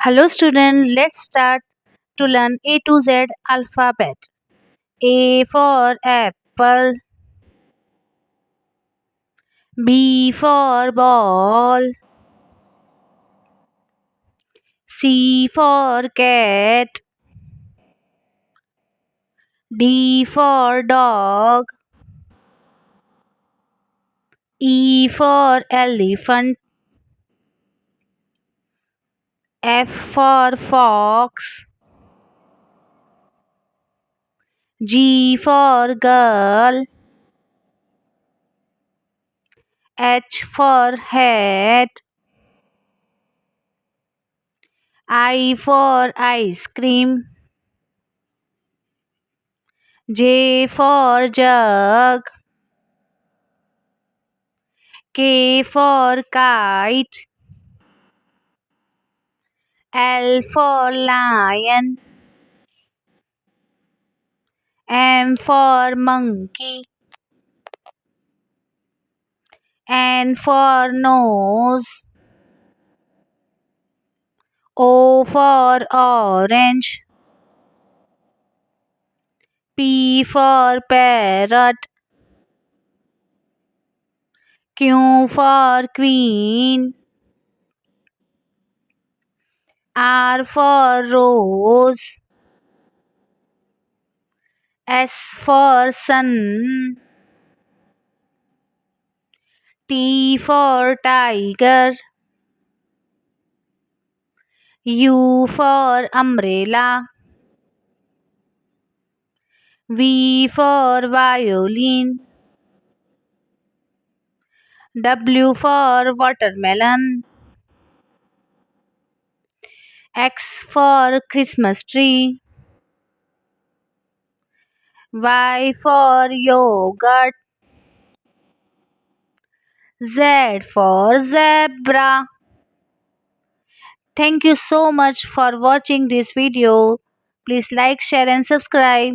Hello student, let's start to learn A to Z alphabet. A for apple, B for ball, C for cat, D for dog, E for elephant, F for fox, G for girl, H for hat, I for ice cream, J for jug, K for kite, L for lion, M for monkey, N for nose, O for orange, P for parrot, Q for queen, R for rose, S for sun, T for tiger, U for umbrella, V for violin, W for watermelon, X for Christmas tree, Y for yogurt, Z for zebra. Thank you so much for watching this video. Please like, share and subscribe.